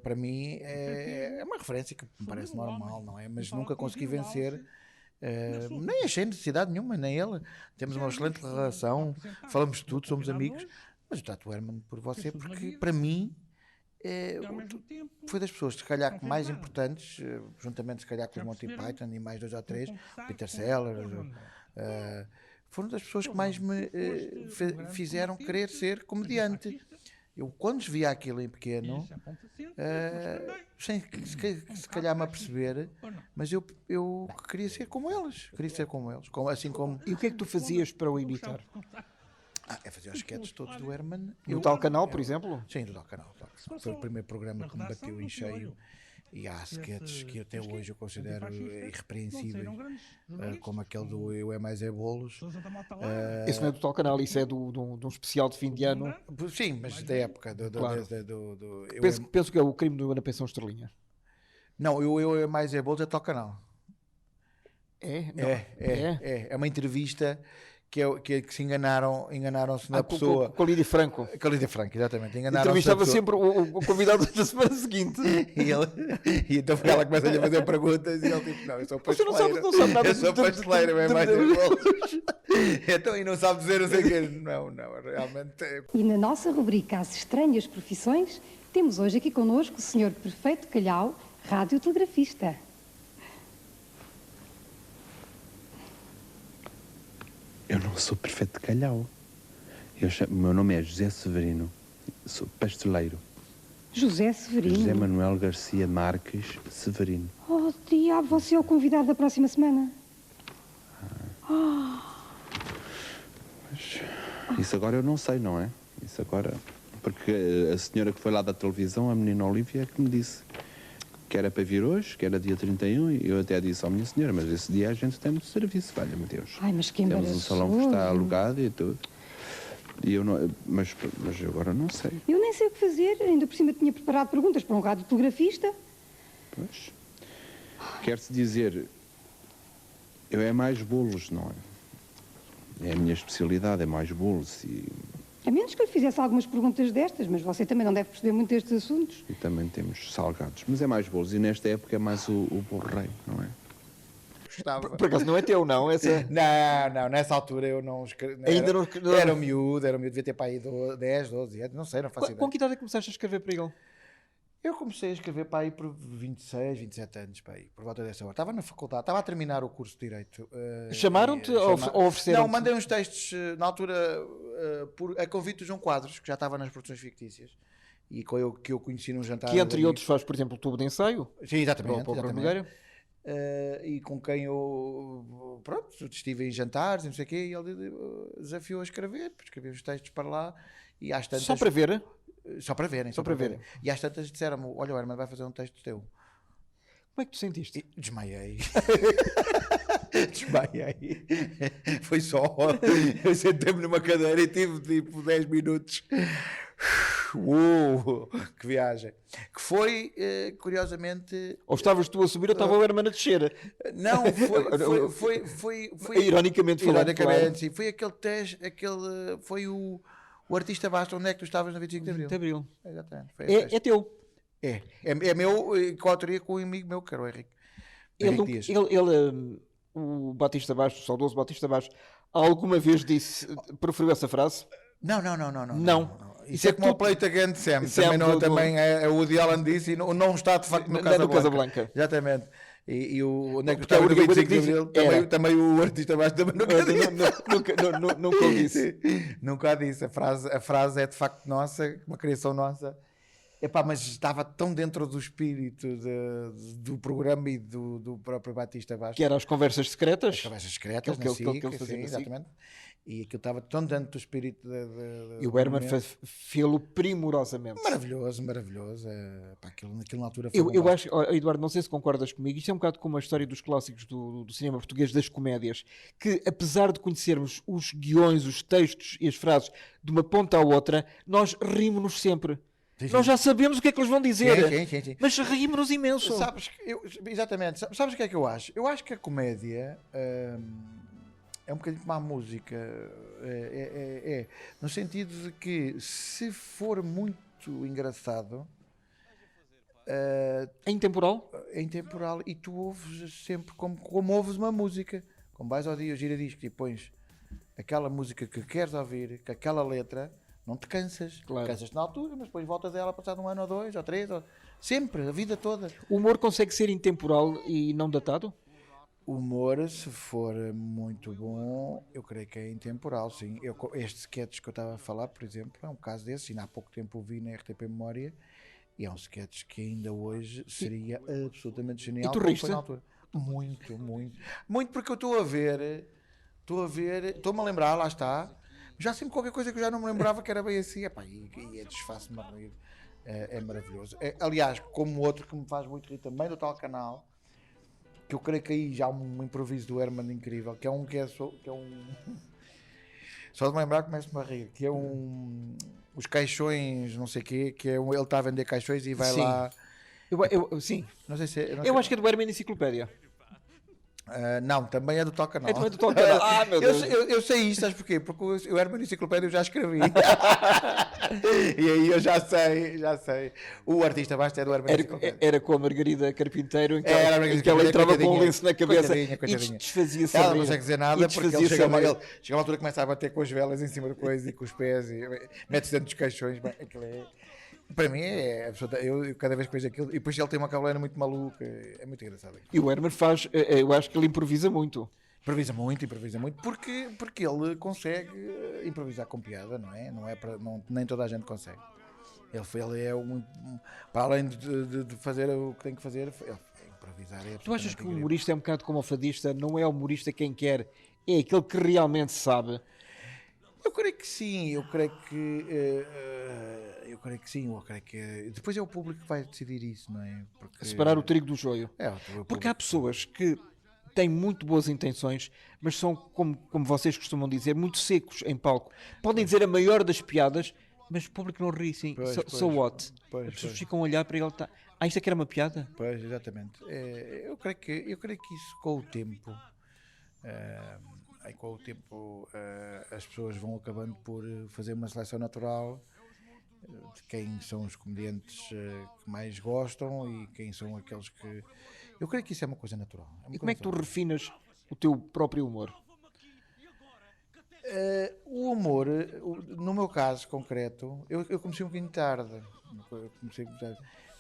Para mim é uma referência que me parece normal, não é? Mas nunca consegui vencer. Nem achei necessidade nenhuma, nem ele. Temos uma excelente relação, falamos de tudo, somos amigos, mas eu trato o Herman por você porque para mim foi das pessoas se calhar mais importantes, juntamente se calhar com o Monty Python e mais 2 ou 3, Peter Sellers, foram das pessoas que mais me fizeram querer ser comediante. Eu quando via aquilo em pequeno, sem se calhar me aperceber, mas eu queria ser como eles, assim como... E o que é que tu fazias para o imitar? É fazer os sketches todos do Herman. No Tal Canal, por exemplo? Sim, do Tal Canal. Foi o primeiro programa que me bateu em cheio. E há sketches que até hoje eu considero irrepreensíveis, como aquele do Eu é Mais é Bolos. Esse não é do Tal Canal, isso é de um especial de fim de ano. Sim, mas da época. Claro. Penso que é o Crime na Pensão Estrelinha. Não, Eu é Mais é Bolos é Tal Canal. É uma entrevista que se enganaram-se na pessoa. Com a Lídia Franco. Com a Lídia Franco, exatamente. Entrevistava sempre o convidado da semana seguinte. E então ela começa-lhe a fazer perguntas e ele tipo, não, eu sou pasteleiro. Não sabe nada. Eu sou pasteleiro, é mais de bolos. Então, e não sabe dizer, não sei o quê. Não, realmente... E na nossa rubrica As Estranhas Profissões, temos hoje aqui connosco o Sr. Perfeito Calhau, radiotelegrafista. Eu não sou Perfeito Calhau. O meu nome é José Severino. Sou pasteleiro. José Severino? José Manuel Garcia Marques Severino. Oh, diabo, você é o convidado da próxima semana. Mas isso agora eu não sei, não é? Isso agora... Porque a senhora que foi lá da televisão, a menina Olívia, é que me disse que era para vir hoje, que era dia 31, e eu até disse, minha senhora, mas esse dia a gente tem muito serviço, valha-me Deus. Ai, mas que temos um salão que está alugado e tudo. E eu não, mas agora não sei. Eu nem sei o que fazer, ainda por cima tinha preparado perguntas para um radiotelegrafista. Pois. Quer-se dizer, eu é mais bolos, não é? É a minha especialidade, é mais bolos A menos que eu lhe fizesse algumas perguntas destas, mas você também não deve perceber muito destes assuntos. e também temos salgados. Mas é mais bolos e nesta época é mais o bolo rei, não é? Gostava. Por acaso não é teu, não? Não, nessa altura eu não escrevi. Ainda não- Era um miúdo, devia ter para aí 10, 12 anos, não sei, não faço ideia. Com que idade é que começaste a escrever para ele? Eu comecei a escrever para aí por 26, 27 anos, para aí, por volta dessa hora. Estava na faculdade, estava a terminar o curso de Direito. Chamaram-te ou ofereceram-te? Não, mandei uns textos, na altura, a convite do João Quadros, que já estava nas produções fictícias, e que eu conheci num jantar. Que entre outros faz, por exemplo, o tubo de ensaio? Sim, exatamente. Para o Bruno exatamente. Nogueira. E com quem eu, pronto, estive em jantares e não sei o quê, e ele desafiou a escrever, escrevi os textos para lá, e às tantas... Só para ver? Só para verem. Só para verem. E às tantas disseram-me, olha, o Herman vai fazer um texto teu. Como é que tu sentiste? E desmaiei. Desmaiei. Foi só. Eu sentei-me numa cadeira e tive tipo 10 minutos. Uou, que viagem. Que foi, curiosamente. Ou estavas tu a subir ou estava o Herman a descer? Não, foi ironicamente falando, claro. sim. Foi aquele teste, foi o artista basta. Onde é que tu estavas no 25 de Abril? De Abril. Exatamente. Foi esse É teu. É meu, coautoria com um amigo meu, que era o Henrique. Dias. O Batista Bastos, o saudoso Batista Bastos, alguma vez proferiu essa frase? Não. Não. Isso é como o Play It Again de Sam. Também é o Woody Allen disse e não está de facto no Casablanca. Exatamente. E onde é que está o 25 de Abril? Também o artista Bastos também nunca o disse. Nunca disse. A frase é de facto nossa, uma criação nossa. Epá, mas estava tão dentro do espírito do programa e do próprio Batista Bastos. Que eram as conversas secretas? As conversas secretas, que ele fazia, exatamente. E aquilo estava tão dentro do espírito e o Herman fez-lo primorosamente. Maravilhoso. Pá, aquilo na altura foi eu acho, Eduardo, não sei se concordas comigo, isto é um bocado como a história dos clássicos do cinema português, das comédias, que apesar de conhecermos os guiões, os textos e as frases de uma ponta à outra, nós rimos-nos sempre. Sim. Nós já sabemos o que é que eles vão dizer, sim. Mas rimos-nos imenso. Exatamente. Sabes o que é que eu acho? Eu acho que a comédia é um bocadinho como a música. No sentido de que se for muito engraçado... é intemporal? É intemporal. E tu ouves sempre como ouves uma música. Como vais ao giradisco e pões aquela música que queres ouvir, com aquela letra... Não te cansas, claro. Cansas-te na altura, mas depois voltas dela passado 1 ano ou 2 ou 3, sempre, a vida toda. O humor consegue ser intemporal e não datado? O humor, se for muito bom, eu creio que é intemporal, sim. Este sketch que eu estava a falar, por exemplo, é um caso desse, e há pouco tempo o vi na RTP Memória, e é um sketch que ainda hoje seria absolutamente genial. E tu riste? Foi na altura. Muito. Muito porque eu estou a ver, estou-me a lembrar, lá está. Já sempre qualquer coisa que eu já não me lembrava que era bem assim. Epá, e desfaço-me a rir. É maravilhoso. Aliás, como outro que me faz muito rir também, do tal canal, que eu creio que aí já há um improviso do Herman incrível, que é um... Só de me lembrar começo-me a rir. Que é os caixões, não sei o quê, que é ele está a vender caixões e vai lá... Sim. Não sei se eu acho que é do Herman Enciclopédia. Não, também é do tal canal. É também do tal canal. Meu Deus. Eu sei isto, sabes porquê? Porque o Herman Enciclopédia eu já escrevi. E aí eu já sei. O artista basta é do Herman Enciclopédia. Era com a Margarida Carpinteiro, em que ela entrava com um lenço na cabeça e desfazia-se. Ela não consegue dizer nada porque ele chega a uma altura, começa a bater com as velas em cima de coisa e com os pés e mete-se dentro dos caixões. Bem, aquilo para mim eu cada vez que vejo aquilo, e depois ele tem uma cabeleira muito maluca, é muito engraçado. E o Herman eu acho que ele improvisa muito. Improvisa muito, porque ele consegue improvisar com piada, não é? Nem toda a gente consegue. Ele é para além de fazer o que tem que fazer, improvisar é. Tu achas que o humorista é um bocado como o fadista? Não é o humorista quem quer, é aquele que realmente sabe? Eu creio que sim, eu creio que depois é o público que vai decidir isso, não é? Separar o trigo do joio. Porque há pessoas que têm muito boas intenções, mas são, como vocês costumam dizer, muito secos em palco. Podem dizer a maior das piadas, mas o público não ri, sim. So what? As pessoas ficam a olhar para ele. Isto é que era uma piada? Pois, exatamente. Eu creio que isso com o tempo, as pessoas vão acabando por fazer uma seleção natural de quem são os comediantes que mais gostam e quem são aqueles que... Eu creio que isso é uma coisa natural. E como é que tu refinas o teu próprio humor? O humor, no meu caso concreto, eu comecei um bocadinho tarde.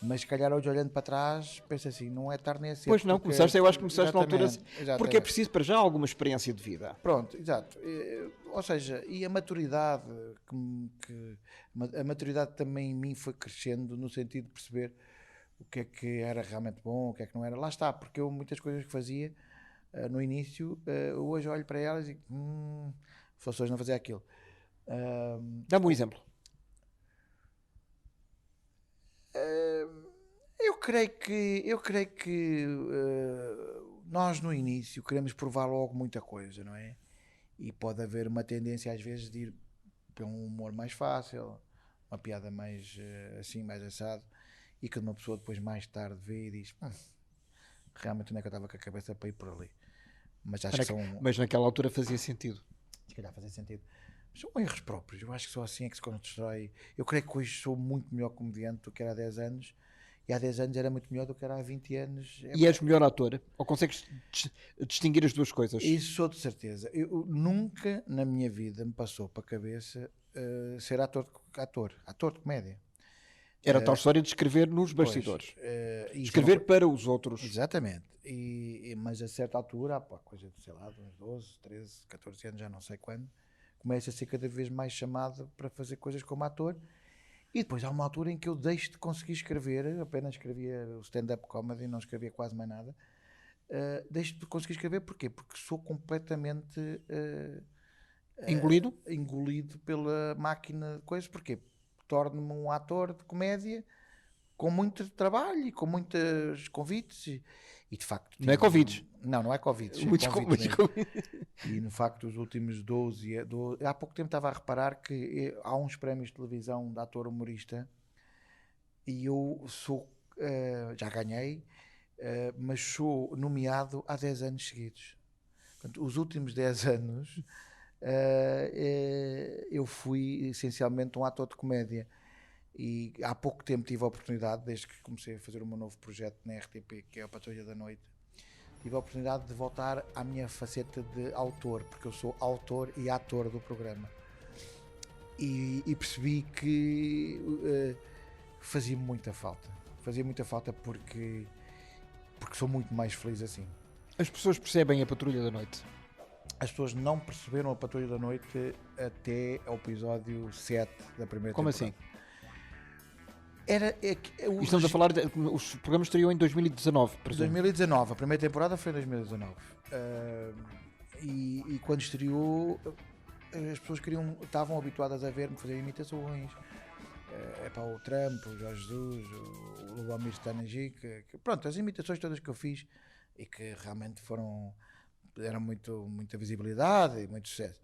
Mas se calhar hoje olhando para trás, penso assim, não é tarde nem é cedo. Pois não, eu acho que começaste na altura, exatamente. porque é preciso para já alguma experiência de vida. Pronto, exato. Ou seja, e a maturidade, a maturidade também em mim foi crescendo no sentido de perceber o que é que era realmente bom, o que é que não era. Lá está, porque eu muitas coisas que fazia no início, hoje olho para elas e fosse hoje não fazer aquilo. Dá-me um exemplo. Eu creio que nós no início queremos provar logo muita coisa, não é? E pode haver uma tendência às vezes de ir para um humor mais fácil, uma piada mais assim, mais assado, e que uma pessoa depois mais tarde vê e diz realmente onde é que eu estava com a cabeça para ir por ali. Mas acho mas naquela altura fazia sentido. Se calhar fazia sentido. Mas são erros próprios, eu acho que só assim é que se constrói. Eu creio que hoje sou muito melhor comediante do que era há 10 anos, e há 10 anos era muito melhor do que era há 20 anos. E és melhor ator? Ou consegues distinguir as duas coisas? Isso sou de certeza. Eu nunca na minha vida me passou para a cabeça ser ator de comédia. Era a tal história de escrever nos bastidores. Escrever para os outros. Exatamente. Mas a certa altura, coisa de, sei lá, de uns 12, 13, 14 anos, já não sei quando, começa a ser cada vez mais chamado para fazer coisas como ator. E depois há uma altura em que eu deixo de conseguir escrever, apenas escrevia o stand-up comedy, não escrevia quase mais nada. Deixo de conseguir escrever, porquê? Porque sou completamente engolido pela máquina de coisas. Porquê? Torno-me um ator de comédia com muito trabalho e com muitos convites e de facto... Não é convites? Não é convites. Muitos convites. E no facto os últimos 12... Há pouco tempo estava a reparar que há uns prémios de televisão de ator humorista e eu sou... já ganhei, mas sou nomeado há 10 anos seguidos. Portanto, os últimos 10 anos... eu fui essencialmente um ator de comédia e há pouco tempo tive a oportunidade, desde que comecei a fazer o meu novo projeto na RTP, que é a Patrulha da Noite, tive a oportunidade de voltar à minha faceta de autor, porque eu sou autor e ator do programa, e percebi que fazia muita falta porque sou muito mais feliz assim. As pessoas percebem a Patrulha da Noite? As pessoas não perceberam a Patrulha da Noite até ao episódio 7 da primeira temporada. Como assim? Estamos a falar os programas estariam em 2019, presumo. 2019, a primeira temporada foi em 2019. E quando estreou, as pessoas estavam habituadas a ver-me fazer imitações. O Trump, o Jorge Jesus, o Lubomir Stanisic, pronto, as imitações todas que eu fiz e que realmente deram muita visibilidade e muito sucesso.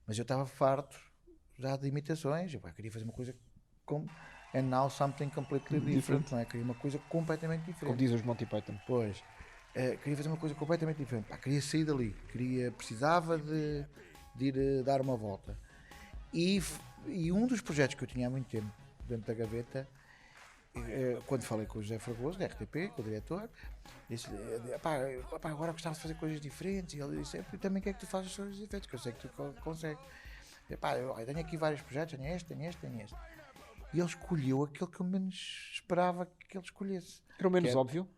Mas eu estava farto já de imitações. Eu queria fazer uma coisa como and now something completely different, não é? Queria uma coisa completamente diferente. Como diz os Monty Python. Pois. Queria fazer uma coisa completamente diferente. Queria sair dali. Precisava de ir dar uma volta. E um dos projetos que eu tinha há muito tempo dentro da gaveta, quando falei com o José Fragoso, da RTP, com o diretor, disse: agora gostava de fazer coisas diferentes. E ele disse: eu também quero que tu faças coisas diferentes, que eu sei que tu consegues. Eu tenho aqui vários projetos, tenho este. E ele escolheu aquele que eu menos esperava que ele escolhesse. Era o menos óbvio?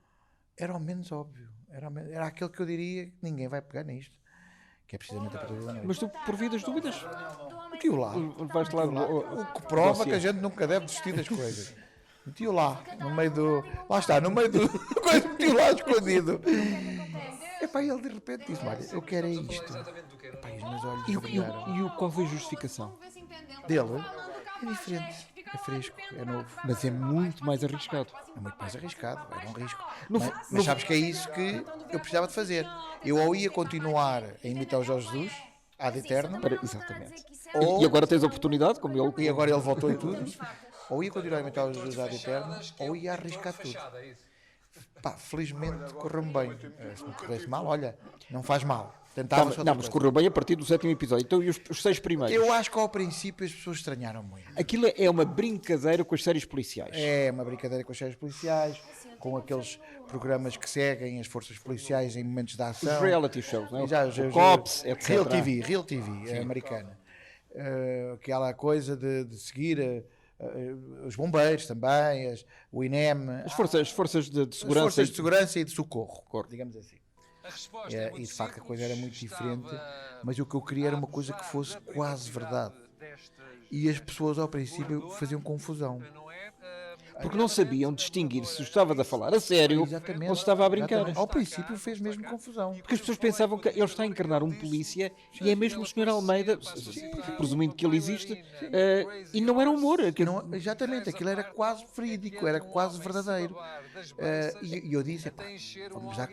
Era o menos óbvio. Era aquele que eu diria que ninguém vai pegar nisto. Que é precisamente a Patrulha da Noite. Mas tu, por vidas dúvidas, meti-o lá. O que prova que a gente nunca deve desistir das coisas. Meti-o lá, no meio do... Lá está, no meio do... Meti-o lá escondido. E ele de repente disse: olha, eu quero isto. E os meus olhos brilharam. E qual foi a justificação? Dele? É diferente. É fresco, é novo. Mas é muito mais arriscado. É muito mais arriscado, é um risco. Mas sabes que é isso que eu precisava de fazer. Eu ou ia continuar a imitar o Jorge Jesus, ad eterno, Exatamente. Ou- E agora tens a oportunidade, como ele... e agora ele voltou e tudo, ou ia continuar a imitar o Jesus ad eterno, ou ia arriscar tudo. Pá, felizmente correu-me bem. Se me corresse mal, olha, não faz mal. Tentava só outra Não, mas coisa. correu bem a partir do 7º episódio. Então, e os 6 primeiros? Eu acho que ao princípio as pessoas estranharam muito. Aquilo é uma brincadeira com as séries policiais. É uma brincadeira com as séries policiais, com aqueles programas que seguem as forças policiais em momentos de ação. Os reality shows, não é? Já, O Cops, etc. Real TV, americana. Aquela coisa de seguir os bombeiros também, o INEM, As forças de as segurança. forças de segurança e de socorro, digamos assim. E de facto a coisa era muito diferente, mas o que eu queria era uma coisa que fosse quase verdade. E as pessoas ao princípio faziam confusão. Porque não sabiam distinguir se estava a falar a sério Exatamente. ou se estava a brincar. Exatamente. Ao princípio fez mesmo confusão. Porque as pessoas pensavam que ele está a encarnar um polícia e é mesmo o Sr. Almeida, presumindo que ele existe, e não era humor. Não, exatamente, aquilo era quase verídico, era quase verdadeiro. E eu disse, "Epá,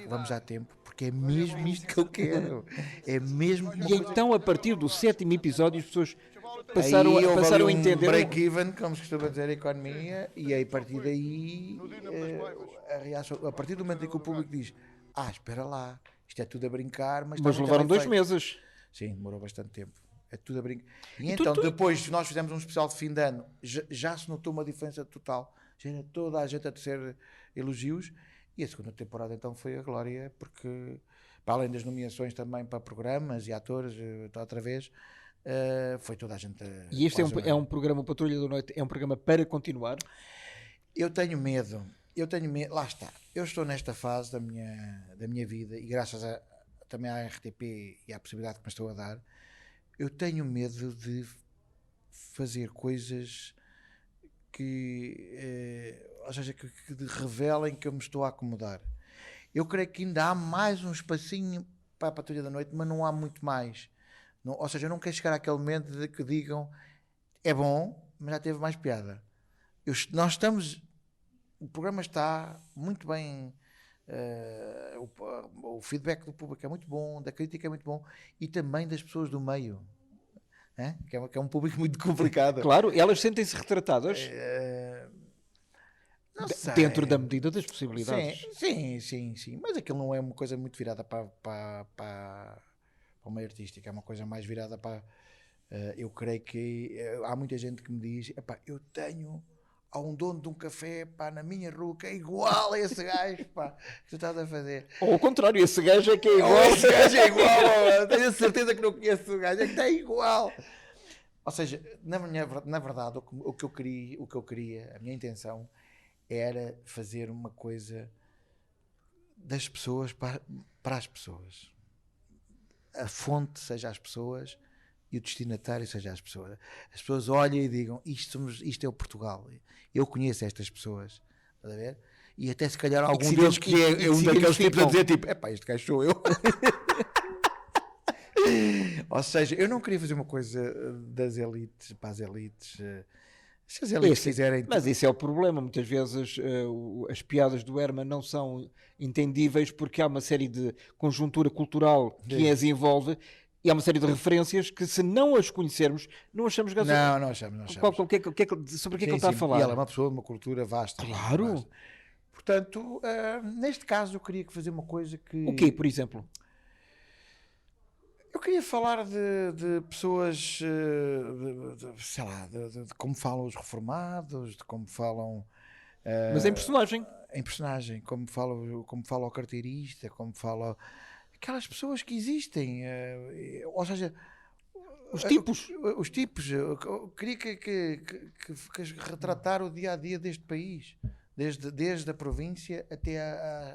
vamos já a tempo, porque é mesmo isto que eu quero. É mesmo uma E coisa-" então, a partir do 7º episódio, as pessoas passaram Aí houve a ali entender. break-even, como se costuma dizer, a economia, e aí a partir daí, a reação, a partir do momento em que o público diz, espera lá, isto é tudo a brincar, mas Mas está muito levaram bem 2 feito." meses. Sim, demorou bastante tempo. É tudo a brincar. E então, depois nós fizemos um especial de fim de ano, já se notou uma diferença total. Já era toda a gente a tecer elogios. E a segunda temporada então foi a glória, porque, para além das nomeações também para programas e atores, outra vez, foi toda a gente. E este é um programa, Patrulha da Noite, é um programa para continuar. Eu tenho medo, lá está. Eu estou nesta fase da minha vida, e graças também à RTP e à possibilidade que me estou a dar, eu tenho medo de fazer coisas ou seja, que revelem que eu me estou a acomodar. Eu creio que ainda há mais um espacinho para a Patrulha da Noite, mas não há muito mais. Não, ou seja, eu não quero chegar àquele momento de que digam é bom, mas já teve mais piada. O programa está muito bem, o feedback do público é muito bom, da crítica é muito bom, e também das pessoas do meio. Que é um público muito complicado. Claro, elas sentem-se retratadas Não sei. dentro da medida das possibilidades. Sim. Mas aquilo não é uma coisa muito virada para o meio artístico, é uma coisa mais virada para. Eu creio que há muita gente que me diz: eu há um dono de um café na minha rua que é igual a esse gajo que tu estás a fazer. Ou ao contrário, esse gajo é que é igual. Esse gajo é igual, tenho a certeza que não conheço o gajo, é que está igual. Ou seja, na verdade, o que eu queria, a minha intenção era fazer uma coisa das pessoas para as pessoas. A fonte seja as pessoas e o destinatário seja as pessoas. As pessoas olhem e digam, isto é o Portugal. Eu conheço estas pessoas. Estás a ver? E até se calhar algum deles que é um daqueles tipos a dizer tipo, este gajo sou eu. Ou seja, eu não queria fazer uma coisa das elites para as elites. Se as elites fizerem... Mas isso é o problema. Muitas vezes as piadas do Herman não são entendíveis porque há uma série de conjuntura cultural que as envolve e há uma série de referências que, se não as conhecermos, não achamos graça. Não achamos. Sobre o que é que ele está a falar? E ela é uma pessoa de uma cultura vasta. Claro. Vasta. Portanto, neste caso, eu queria fazer uma coisa que... O quê, por exemplo? Eu queria falar de pessoas, sei lá, de como falam os reformados, de como falam... Mas em personagem. Em personagem, como fala o carteirista, como fala... Aquelas pessoas que existem, ou seja... Os tipos. Eu queria que retratar o dia-a-dia deste país. Desde a província até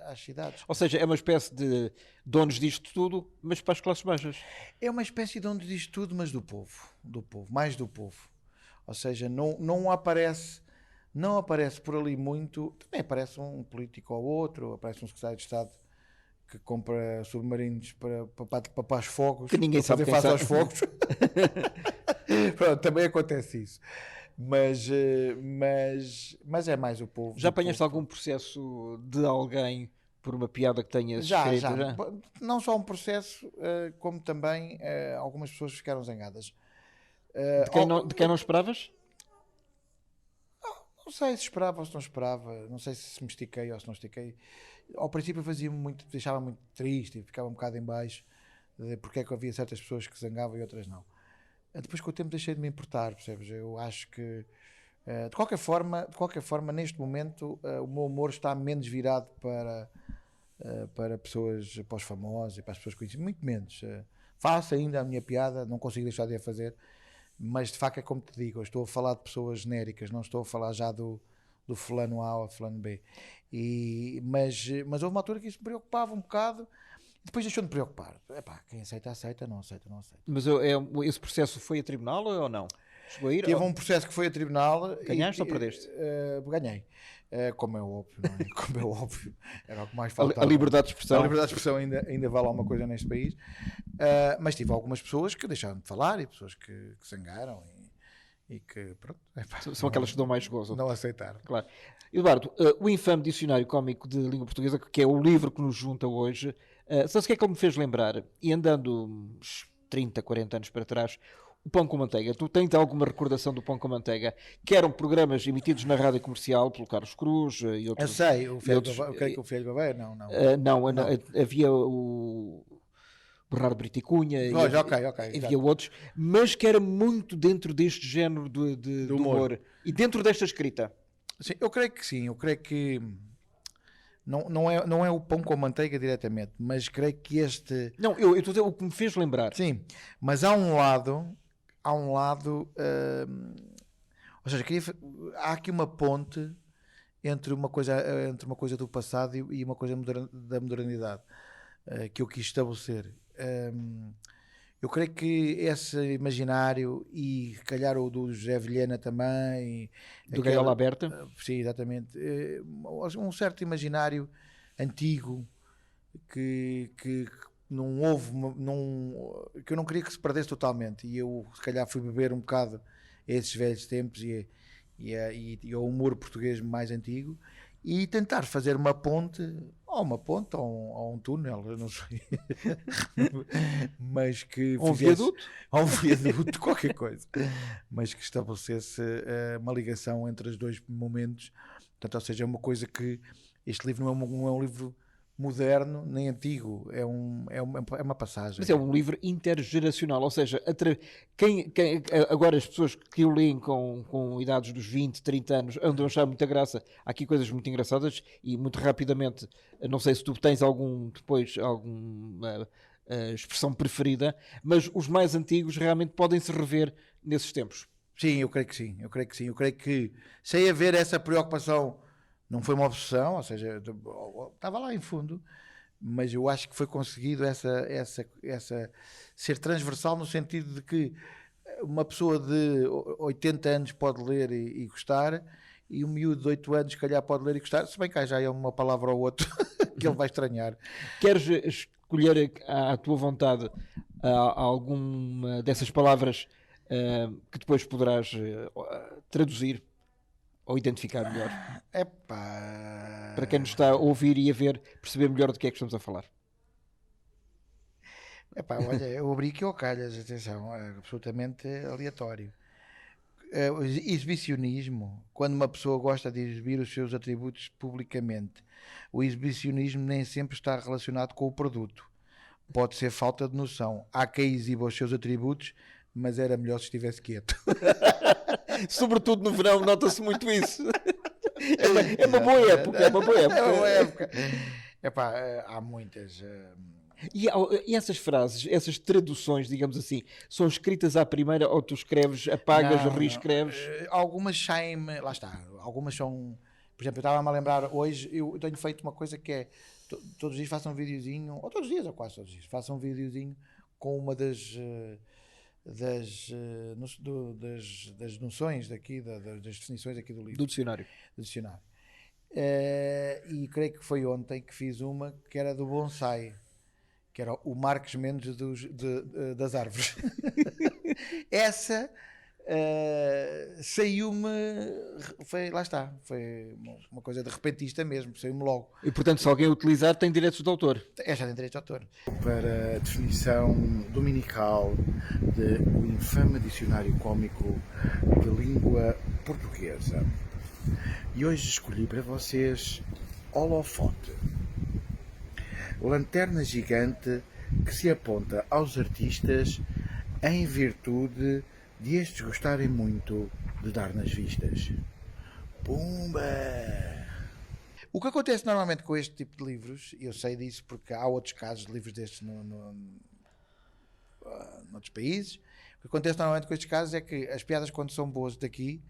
às cidades. Ou seja, é uma espécie de donos disto tudo, mas para as classes baixas. É uma espécie de donos disto tudo, mas do povo, mais do povo. Ou seja, não aparece por ali muito. Também aparece um político ou outro, aparece um secretário de Estado que compra submarinos para os fogos, que ninguém sabe fazer face aos fogos. Pronto, também acontece isso. Mas é mais o povo. Já apanhaste algum processo de alguém por uma piada que tenhas Já. escrito? Já? Não só um processo, como também algumas pessoas ficaram zangadas. De quem não esperavas? Não sei se esperava ou se não esperava, não sei se me estiquei ou se não estiquei. Ao princípio deixava muito triste e ficava um bocado em baixo de porque é que havia certas pessoas que zangavam e outras não. Depois com o tempo deixei de me importar, percebes? Eu acho que de qualquer forma, neste momento o meu humor está menos virado para pessoas, para os famosos e para as pessoas conhecidas, muito menos. Faço ainda a minha piada, não consigo deixar de a fazer. Mas de facto é como te digo, eu estou a falar de pessoas genéricas, não estou a falar já do fulano A ou fulano B. Mas houve uma altura que isso me preocupava um bocado, depois deixou de me preocupar. Epá, quem aceita, aceita, não aceita, não aceita. Mas esse processo foi a tribunal ou não? Chegou a ir? Teve um processo que foi a tribunal. Ganhaste ou perdeste? Ganhei. Como é óbvio, não é? Como é óbvio. Era o que mais faltava. A liberdade de expressão. A liberdade de expressão ainda vale alguma coisa neste país. Mas tive algumas pessoas que deixaram de falar e pessoas que zangaram e que, pronto. São aquelas que dão mais gozo. Não aceitaram. Claro. Eduardo, o infame Dicionário Cómico de Língua Portuguesa, que é o livro que nos junta hoje, sabe o que é que ele me fez lembrar? E andando uns 30, 40 anos para trás, o Pão com Manteiga. Tu tens alguma recordação do Pão com Manteiga? Que eram programas emitidos na rádio comercial pelo Carlos Cruz e outros. Eu sei, eu creio que o Filho Babeiro, não. Não, havia o Bernardo Brito e Cunha, havia outros, mas que era muito dentro deste género de humor. E dentro desta escrita. Sim, eu creio que sim, eu creio que não é o Pão com Manteiga diretamente, mas creio que este... Não, eu estou a dizer o que me fez lembrar. Sim, mas há um lado, ou seja, há aqui uma ponte entre uma coisa do passado e uma coisa da modernidade que eu quis estabelecer. Eu creio que esse imaginário, e se calhar o do José Vilhena também, do Gaiola Aberta, sim, exatamente, um certo imaginário antigo que não houve, que eu não queria que se perdesse totalmente, e eu se calhar fui beber um bocado a esses velhos tempos e ao humor português mais antigo, e tentar fazer uma ponte ou um túnel, eu não sei, mas que um viaduto, qualquer coisa, mas que estabelecesse uma ligação entre os dois momentos. Portanto, ou seja, é uma coisa que este livro não é um livro moderno nem antigo, é uma passagem. Mas é um livro intergeracional, ou seja, agora as pessoas que o leem com idades dos 20, 30 anos andam a achar muita graça. Há aqui coisas muito engraçadas e muito rapidamente, não sei se tu tens alguma expressão preferida, mas os mais antigos realmente podem se rever nesses tempos. Sim, eu creio que sim, eu creio que sem haver essa preocupação. Não foi uma obsessão, ou seja, estava lá em fundo, mas eu acho que foi conseguido essa ser transversal, no sentido de que uma pessoa de 80 anos pode ler e gostar, e um miúdo de 8 anos, se calhar, pode ler e gostar, se bem que já é uma palavra ou outra que ele vai estranhar. Queres escolher à tua vontade alguma dessas palavras que depois poderás traduzir? Ou identificar melhor? Para quem nos está a ouvir e a ver, perceber melhor do que é que estamos a falar. Olha, eu abri aqui ao calhas, atenção, é absolutamente aleatório. O exibicionismo, quando uma pessoa gosta de exibir os seus atributos publicamente. O exibicionismo nem sempre está relacionado com o produto. Pode ser falta de noção. Há quem exiba os seus atributos, mas era melhor se estivesse quieto. Sobretudo no verão, nota-se muito isso. É uma boa época. É uma boa época. Há muitas. E essas frases, essas traduções, digamos assim, são escritas à primeira ou tu escreves, apagas, reescreves? Algumas saem-me. Lá está. Algumas são. Por exemplo, eu estava-me a lembrar hoje, eu tenho feito uma coisa que é todos os dias faço um videozinho, ou todos os dias, ou quase todos os dias, faço um videozinho com uma das noções daqui, das definições aqui do livro. Do dicionário. E creio que foi ontem que fiz uma que era do bonsai, que era o Marcos Mendes das árvores. Essa saiu-me, lá está, foi uma coisa de repentista mesmo, saiu-me logo. E portanto, se alguém utilizar, tem direitos de autor. Já tem direitos de autor. Para a definição dominical do infame dicionário cómico de língua portuguesa. E hoje escolhi para vocês holofote. Lanterna gigante que se aponta aos artistas em virtude de estes gostarem muito de dar nas vistas. Pumba! O que acontece normalmente com este tipo de livros, e eu sei disso porque há outros casos de livros destes noutros países, o que acontece normalmente com estes casos é que as piadas, quando são boas daqui,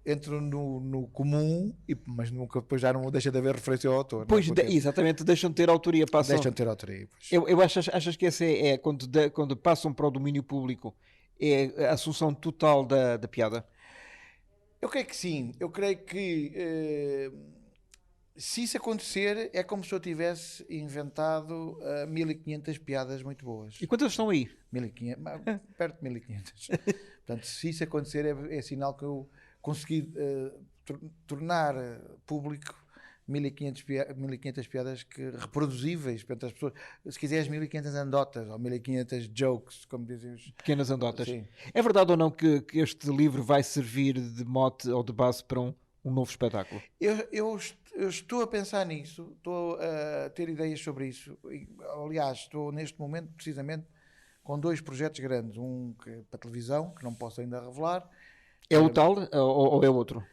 entram no comum, mas nunca depois já não deixa de haver referência ao autor. Pois, exatamente, deixam de ter autoria. Deixam de ter autoria. Eu achas que essa é quando passam para o domínio público, é a assunção total da piada? Eu creio que sim. Eu creio que se isso acontecer, é como se eu tivesse inventado 1500 piadas muito boas. E quantas estão aí? 1500, perto de 1500. Portanto, se isso acontecer, é sinal que eu consegui tornar público 1500 piadas reproduzíveis. Portanto, as pessoas, se quiseres 1500 anedotas ou 1500 jokes, como dizem os... Pequenas anedotas. Sim. É verdade ou não que este livro vai servir de mote ou de base para um novo espetáculo? Eu estou a pensar nisso, estou a ter ideias sobre isso. Aliás, estou neste momento precisamente com 2 projetos grandes. Um para televisão, que não posso ainda revelar. É o tal ou é outro?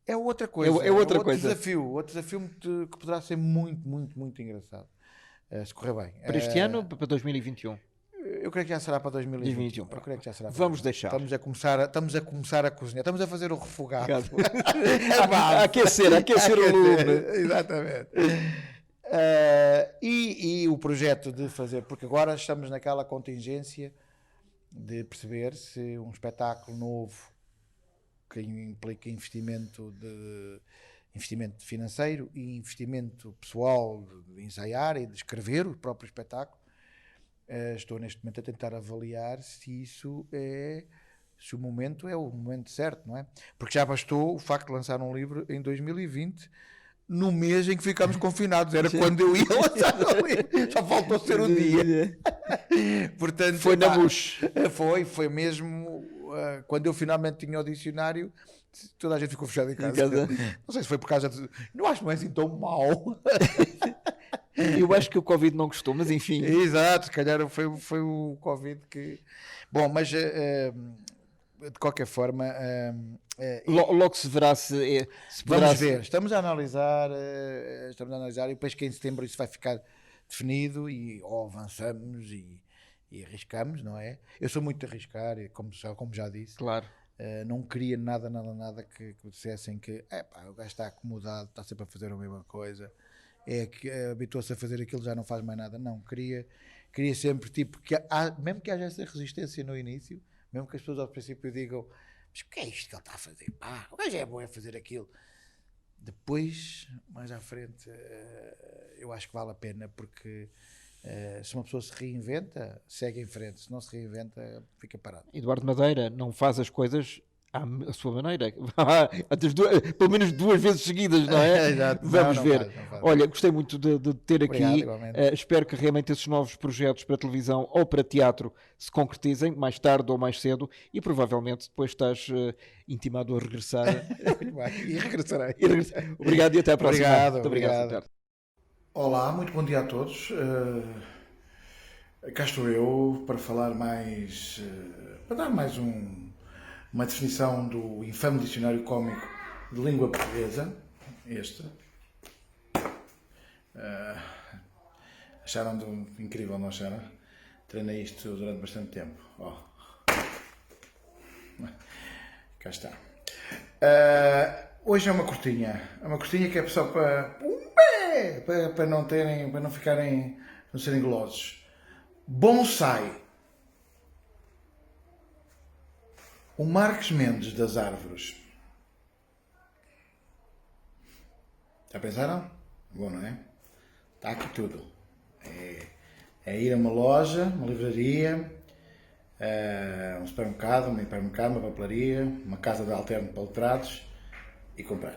É outra coisa. É outra outro coisa. Outro desafio que poderá ser muito, muito, muito engraçado. Se correr bem. Para este ano ou para 2021? Eu creio que já será para 2021. Eu creio que já será para Vamos deixar. Estamos a começar a cozinhar. Estamos a fazer o refogado. a aquecer o lume. Exatamente. E o projeto de fazer, porque agora estamos naquela contingência de perceber se um espetáculo novo que implica investimento financeiro e investimento pessoal de ensaiar e de escrever o próprio espetáculo. Estou neste momento a tentar avaliar se o momento é o momento certo, não é? Porque já bastou o facto de lançar um livro em 2020, no mês em que ficámos confinados. Era quando eu ia lançar o livro. Só faltou ser o dia. Portanto, foi na bush. Foi mesmo quando eu finalmente tinha o dicionário, toda a gente ficou fechada em casa. Não sei se foi por causa de... Não acho que não é assim tão mau. Eu acho que o Covid não gostou, mas enfim. Exato, se calhar foi o Covid que... Bom, mas de qualquer forma... logo se verá se poderá... Vamos ver, estamos a analisar e depois que em setembro isso vai ficar definido ou avançamos e arriscamos, não é? Eu sou muito de arriscar, como já disse. Claro. Não queria nada que dissessem que o gajo está acomodado, está sempre a fazer a mesma coisa, que habituou-se a fazer aquilo, já não faz mais nada. Não, queria sempre, tipo, mesmo que haja essa resistência no início, mesmo que as pessoas ao princípio digam, mas o que é isto que ele está a fazer? O gajo é bom a fazer aquilo. Depois, mais à frente, eu acho que vale a pena, porque se uma pessoa se reinventa, segue em frente. Se não se reinventa, fica parado. Eduardo Madeira não faz as coisas à sua maneira. Pelo menos 2 vezes seguidas, não é? Exato. Vamos ver. Não faz. Olha, gostei muito de ter aqui. Espero que realmente esses novos projetos para televisão ou para teatro se concretizem, mais tarde ou mais cedo, e provavelmente depois estás intimado a regressar. Muito bem. E regressarei. Obrigado e até à próxima. Obrigado. Olá, muito bom dia a todos. Cá estou eu para falar para dar mais uma definição do infame dicionário cómico de língua portuguesa. Acharam incrível, não acharam? Treinei isto durante bastante tempo. Cá está. Hoje é uma curtinha que é só para não ficarem, não serem golosos. Bonsai. O Marques Mendes das árvores. Já pensaram? Bom, não é? Está aqui tudo. É ir a uma loja, uma livraria, um supermercado, uma hipermercado, uma papelaria, uma casa de alterno para letrados e comprar.